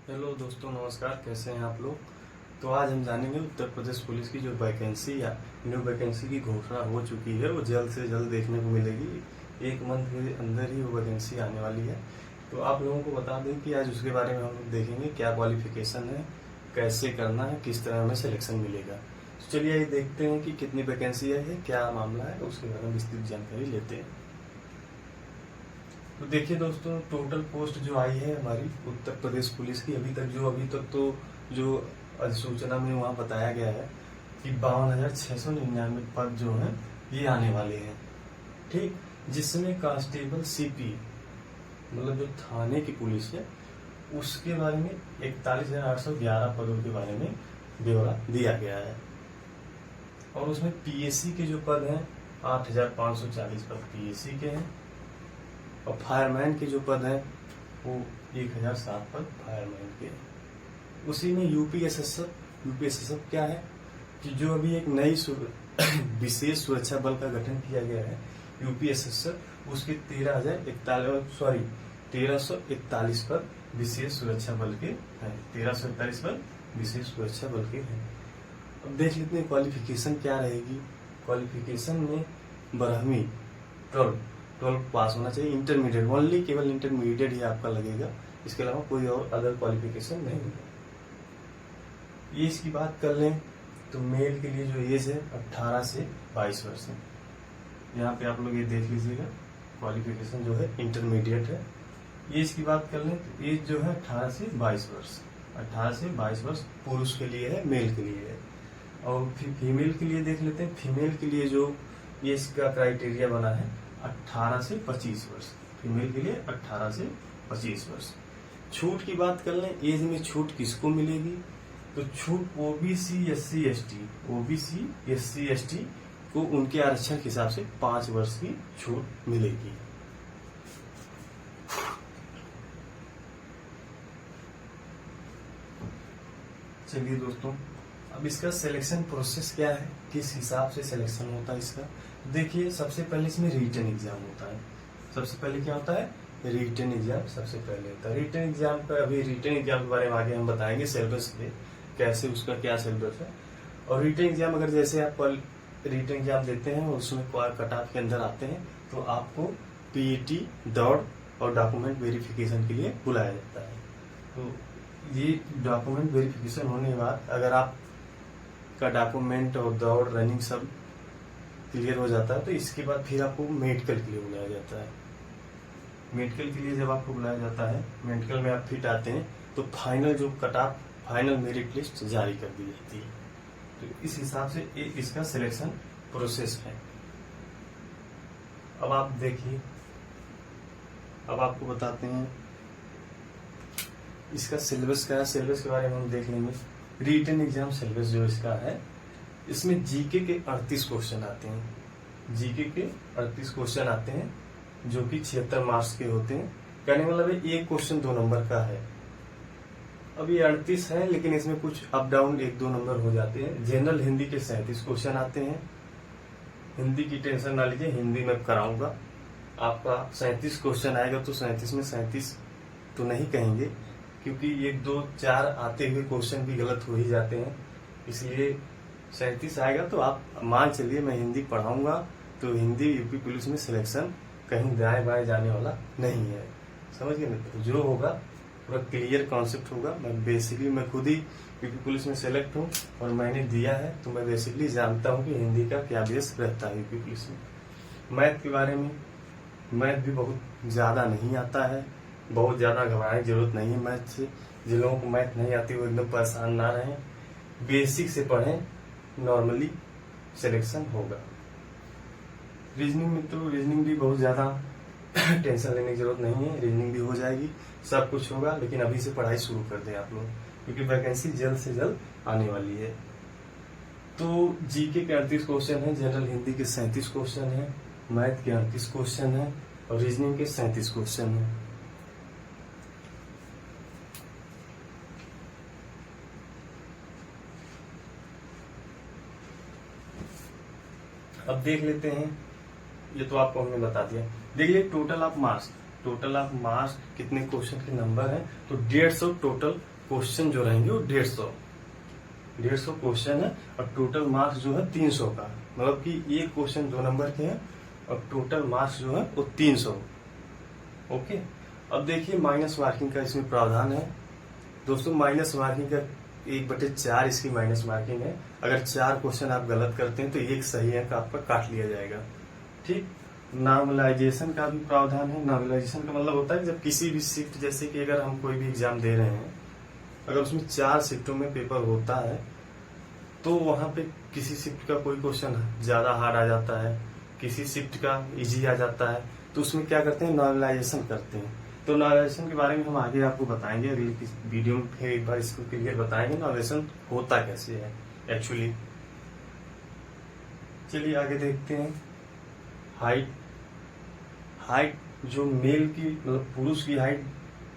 Hello दोस्तों, नमस्कार। कैसे हैं आप लोग। तो आज हम जानेंगे उत्तर प्रदेश पुलिस की जो वैकेंसी या न्यू वैकेंसी की घोषणा हो चुकी है वो जल्द से जल्द देखने को मिलेगी। एक मंथ के अंदर ही वो वैकेंसी आने वाली है। तो आप लोगों को बता दें कि आज उसके बारे में हम लोग देखेंगे क्या क्वालिफिकेशन है, कैसे करना है, किस तरह हमें सिलेक्शन मिलेगा। तो चलिए ये देखते हैं कि कितनी वैकेंसी है, क्या मामला है, उसके बारे में विस्तृत जानकारी लेते हैं। तो देखिए दोस्तों, टोटल पोस्ट जो आई है हमारी उत्तर प्रदेश पुलिस की अभी तक तो जो अधिसूचना में वहाँ बताया गया है कि 52,699 पद जो हैं ये आने वाले हैं। ठीक, जिसमें कांस्टेबल सीपी मतलब जो थाने की पुलिस है उसके बारे में 41,811 पदों के बारे में ब्यौरा दिया गया है। और उसमें पीएससी के जो पद हैं 8,540 पद पीएससी के हैं। और फायरमैन के जो पद हैं वो 1,007 पद फायरमैन के हैं। उसी में यूपीएसएसएफ क्या है कि जो अभी एक नई विशेष सुरक्षा बल का गठन किया गया है यूपीएसएसएफ, उसके 1341 पद विशेष सुरक्षा बल के हैं। 1341 पद विशेष सुरक्षा बल के हैं। अब देख लेते हैं क्वालिफिकेशन क्या रहेगी। क्वालिफिकेशन में 12वीं 12 पास होना चाहिए। इंटरमीडिएट ओनली, केवल इंटरमीडिएट ही आपका लगेगा, इसके अलावा कोई और अदर क्वालिफिकेशन नहीं है। एज की बात कर लें तो मेल के लिए जो एज है 18 से 22 वर्ष है। यहाँ पे आप लोग ये देख लीजिएगा, क्वालिफिकेशन जो है इंटरमीडिएट है। एज की बात कर लें तो एज जो है 18 से 22 वर्ष, 18 से 22 वर्ष पुरुष के लिए है, मेल के लिए है। और फिर फीमेल के लिए देख लेते हैं। फीमेल के लिए जो एज का क्राइटेरिया बना है 18 से 25 वर्ष, फीमेल के लिए 18 से 25 वर्ष। छूट की बात कर लें, एज में छूट किसको मिलेगी तो छूट ओबीसी एससी एसटी को उनके आरक्षण के हिसाब से 5 वर्ष की छूट मिलेगी। चलिए दोस्तों, अब इसका सिलेक्शन प्रोसेस क्या है, किस हिसाब से सिलेक्शन होता है इसका। देखिए, सबसे पहले इसमें रिटन एग्जाम होता है। सबसे पहले क्या होता है, रिटन एग्जाम सबसे पहले होता है। रिटन एग्जाम का अभी रिटन एग्जाम के बारे में आगे हम बताएंगे, सिलेबस में कैसे उसका क्या सिलेबस है। और रिटन एग्जाम अगर जैसे आप रिटन एग्जाम देते हैं उसमें कट ऑफ के अंदर आते हैं तो आपको पीईटी, दौड़ और डॉक्यूमेंट वेरिफिकेशन के लिए बुलाया जाता है। तो ये डॉक्यूमेंट वेरिफिकेशन होने के बाद अगर आप का डॉक्यूमेंट और दौड़ रनिंग सब क्लियर हो जाता है तो इसके बाद फिर आपको मेडिकल के लिए बुलाया जाता है। मेडिकल के लिए जब आपको बुलाया जाता है, मेडिकल में आप फिट आते हैं तो फाइनल जो cut off, final merit list जारी कर दी जाती है। तो इस हिसाब से इसका सिलेक्शन प्रोसेस है। अब आप देखिए, अब आपको बताते हैं इसका सिलेबस क्या है। सिलेबस के बारे में हम देख लेंगे। रिटन एग्जाम सिलेबस जो इसका है, इसमें जीके के 38 क्वेश्चन आते हैं। जीके के 38 क्वेश्चन आते हैं जो कि 76 मार्क्स के होते हैं। कहने मतलब है एक क्वेश्चन 2 नंबर का है। अब ये 38 है लेकिन इसमें कुछ अप डाउन 1-2 नंबर हो जाते हैं। जनरल हिंदी के 37 क्वेश्चन आते हैं। हिंदी की टेंशन ना लीजिए, हिंदी में कराऊंगा। आपका 37 क्वेश्चन आएगा तो 37 में 37 तो नहीं कहेंगे क्योंकि 1-2-4 आते हुए क्वेश्चन भी गलत हो ही जाते हैं, इसलिए 37 आएगा तो आप मान चलिए मैं हिंदी पढ़ाऊंगा। तो हिंदी यूपी पुलिस में सिलेक्शन कहीं दाएं बाएं जाने वाला नहीं है, समझ गए मित्र। जो होगा पूरा क्लियर कॉन्सेप्ट होगा। मैं खुद ही यूपी पुलिस में सेलेक्ट हूँ और मैंने दिया है तो मैं बेसिकली जानता हूँ कि हिंदी का क्या बेस रहता है यूपी पुलिस में। मैथ के बारे में, मैथ भी बहुत ज्यादा नहीं आता है, बहुत ज्यादा घबराने की जरूरत नहीं है मैथ से। जिन लोगों को मैथ नहीं आती वो एकदम परेशान ना रहें, बेसिक से पढ़ें, नॉर्मली सिलेक्शन होगा। रीजनिंग में तो रीजनिंग भी बहुत ज्यादा टेंशन लेने की जरूरत नहीं है, रीजनिंग भी हो जाएगी, सब कुछ होगा। लेकिन अभी से पढ़ाई शुरू कर दें आप लोग, क्योंकि वैकेंसी जल्द से जल्द आने वाली है। तो जीके के 38 क्वेश्चन है, जनरल हिंदी के 37 क्वेश्चन है, मैथ के 38 क्वेश्चन है और रीजनिंग के 37 क्वेश्चन है। अब देख लेते हैं, ये तो आपको हमने बता दिया। देखिए टोटल ऑफ मार्क्स कितने क्वेश्चन के नंबर हैं तो 150 टोटल क्वेश्चन जो रहेंगे वो 150 क्वेश्चन है और टोटल मार्क्स जो है 300 का, मतलब कि एक क्वेश्चन 2 नंबर के हैं और टोटल मार्क्स जो है वो 300। ओके, अब देखिए माइनस मार्किंग का इसमें प्रावधान है दोस्तों। माइनस मार्किंग का 1/4 इसकी माइनस मार्किंग है। अगर 4 क्वेश्चन आप गलत करते हैं तो एक सही अंक आपका काट लिया जाएगा। ठीक, नॉर्मलाइजेशन का भी प्रावधान है। नॉर्मलाइजेशन का मतलब होता है जब किसी भी शिफ्ट, जैसे कि अगर हम कोई भी एग्जाम दे रहे हैं, अगर उसमें 4 शिफ्टों में पेपर होता है तो वहां पे किसी शिफ्ट का कोई क्वेश्चन ज्यादा हार्ड आ जाता है, किसी शिफ्ट का इजी आ जाता है, तो उसमें क्या करते हैं, नॉर्मलाइजेशन करते हैं। तो नॉर्मलाइजेशन के बारे में हम आगे आपको बताएंगे, अगली वीडियो में फिर एक बार इसको क्लियर बताएंगे नॉर्मलाइजेशन होता कैसे है एक्चुअली। चलिए आगे देखते हैं। हाइट जो मेल की, मतलब पुरुष की हाइट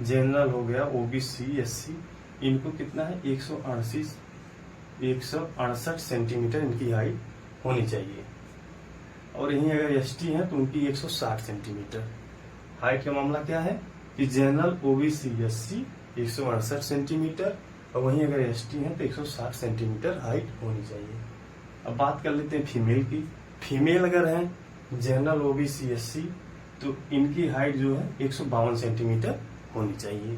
जनरल हो गया, ओबीसी, एससी, इनको कितना है 168 सेंटीमीटर इनकी हाइट होनी चाहिए। और यहीं अगर एसटी है तो उनकी 160 सेंटीमीटर। हाइट का मामला क्या है कि जनरल, ओबीसी, एससी 168 सेंटीमीटर और वहीं अगर एसटी है तो 160 सेंटीमीटर हाइट होनी चाहिए। अब बात कर लेते हैं फीमेल की। फीमेल अगर है जनरल, ओबीसी, एससी तो इनकी हाइट जो है 152 सेंटीमीटर होनी चाहिए।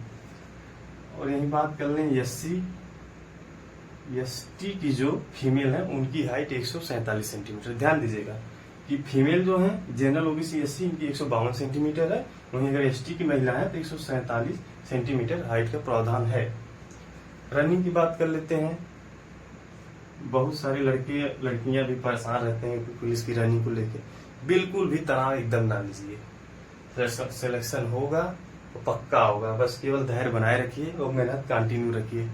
और यही बात कर लें एससी, एसटी की जो फीमेल है उनकी हाइट 147 सेंटीमीटर। ध्यान दीजिएगा कि फीमेल जो है जनरल, ओबीसी, एससी इनकी 152 सेंटीमीटर है, वहीं अगर एसटी की महिला है तो 147 सेंटीमीटर हाइट का प्रावधान है। रनिंग की बात कर लेते हैं। बहुत सारे लड़के लड़कियां भी परेशान रहते हैं पुलिस की रनिंग को लेके। बिल्कुल भी तनाव एकदम ना लीजिए, सिलेक्शन होगा तो पक्का होगा, बस केवल धैर्य बनाए रखिए और मेहनत कंटिन्यू रखिए।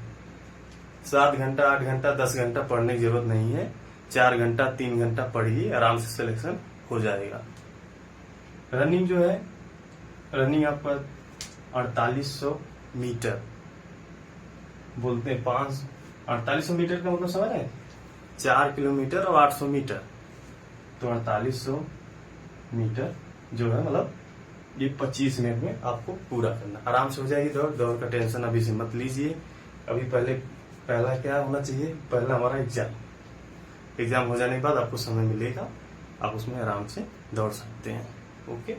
7 घंटा, 8 घंटा, 10 घंटा पढ़ने की जरूरत नहीं है, 4 घंटा, 3 घंटा पढ़िए, आराम से सिलेक्शन हो जाएगा। रनिंग जो है, रनिंग आपका 4800 मीटर बोलते हैं। 4800 मीटर का मतलब समझ रहे हैं, 4 किलोमीटर और 800 मीटर, तो 4800 मीटर जो है मतलब ये 25 मिनट में आपको पूरा करना। आराम से हो जाएगी दौड़ का टेंशन अभी से मत लीजिए। अभी पहला क्या होना चाहिए, पहला हमारा एग्जाम हो जाने के बाद आपको समय मिलेगा, आप उसमें आराम से दौड़ सकते हैं। ओके,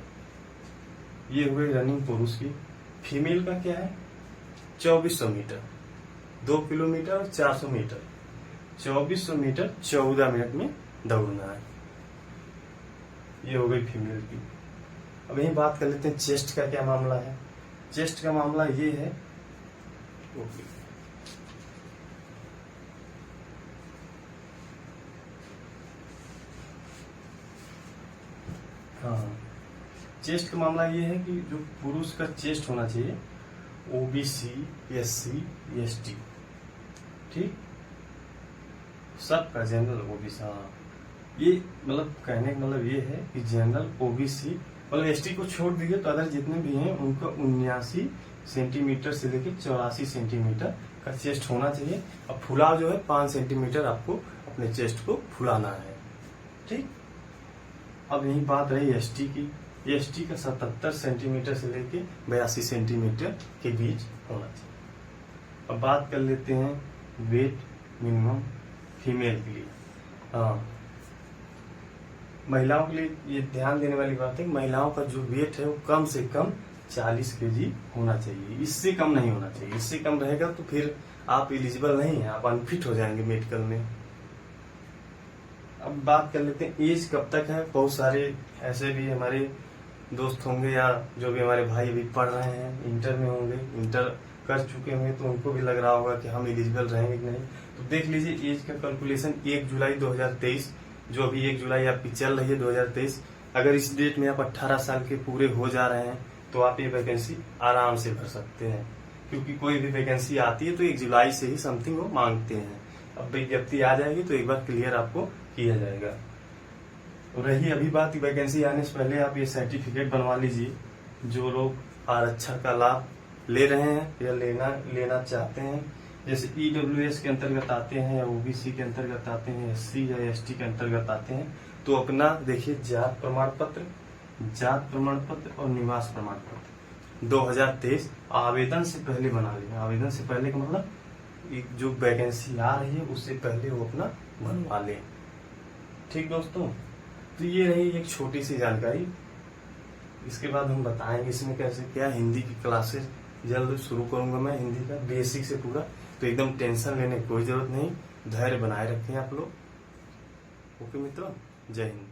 ये हो गई रनिंग पुरुष की। फीमेल का क्या है, 2400 मीटर, 2 किलोमीटर और 400 मीटर, 2400 मीटर 14 मिनट में दौड़ना है। ये हो गई फीमेल की। अब यही बात कर लेते हैं चेस्ट का क्या मामला है। चेस्ट का मामला ये है, ओके, हाँ, चेस्ट का मामला ये है कि जो पुरुष का चेस्ट होना चाहिए ओबीसी, एससी, एसटी, ठीक, सबका जनरल ओबीसी। हाँ, ये मतलब कहने का मतलब ये है कि जनरल, ओबीसी, मतलब एसटी को छोड़ दीजिए तो अदर जितने भी हैं उनका 79 सेंटीमीटर से लेकर 84 सेंटीमीटर का चेस्ट होना चाहिए। अब फुलाव जो है 5 सेंटीमीटर आपको अपने चेस्ट को फुलाना है। ठीक, अब यही बात रही एसटी की। एसटी का 77 सेंटीमीटर से लेके 82 सेंटीमीटर के बीच होना चाहिए। अब बात कर लेते हैं वेट मिनिमम फीमेल के लिए। हाँ, महिलाओं के लिए ये ध्यान देने वाली बात है कि महिलाओं का जो वेट है वो कम से कम 40 केजी होना चाहिए, इससे कम नहीं होना चाहिए। इससे कम रहेगा तो फिर आप एलिजिबल नहीं है, आप अनफिट हो जाएंगे मेडिकल में। अब बात कर लेते हैं एज कब तक है। बहुत सारे ऐसे भी हमारे दोस्त होंगे या जो भी हमारे भाई अभी पढ़ रहे हैं, इंटर में होंगे, इंटर कर चुके होंगे, तो उनको भी लग रहा होगा कि हम एलिजिबल रहेंगे कि नहीं। तो देख लीजिए एज का कैलकुलेशन 1 जुलाई 2023, जो अभी 1 जुलाई आपकी चल रही है 2023, अगर इस डेट में आप 18 साल के पूरे हो जा रहे हैं तो आप ये वैकेंसी आराम से भर सकते हैं, क्योंकि कोई भी वैकेंसी आती है तो 1 जुलाई से ही समथिंग वो मांगते हैं। अब विज्ञप्ति आ जाएगी तो एक बार क्लियर आपको किया जाएगा। रही अभी बात, वैकेंसी आने से पहले आप ये सर्टिफिकेट बनवा लीजिए। जो लोग आरक्षण का लाभ ले रहे हैं या लेना चाहते हैं, जैसे ईडब्ल्यूएस के अंतर्गत आते हैं या ओबीसी के अंतर्गत आते हैं, एससी या एसटी के अंतर्गत आते हैं, तो अपना देखिए जात प्रमाण पत्र और निवास प्रमाण पत्र, 2023 आवेदन से पहले बना लें। आवेदन से पहले का मतलब जो वैकेंसी आ रही है उससे पहले वो अपना बनवा लें। ठीक दोस्तों, तो ये रही एक छोटी सी जानकारी। इसके बाद हम बताएंगे इसमें कैसे क्या हिंदी की क्लासेस जल्द शुरू करूंगा मैं, हिंदी का बेसिक से पूरा। तो एकदम टेंशन लेने की कोई जरूरत नहीं, धैर्य बनाए रखें आप लोग। ओके मित्रों, जय हिंद।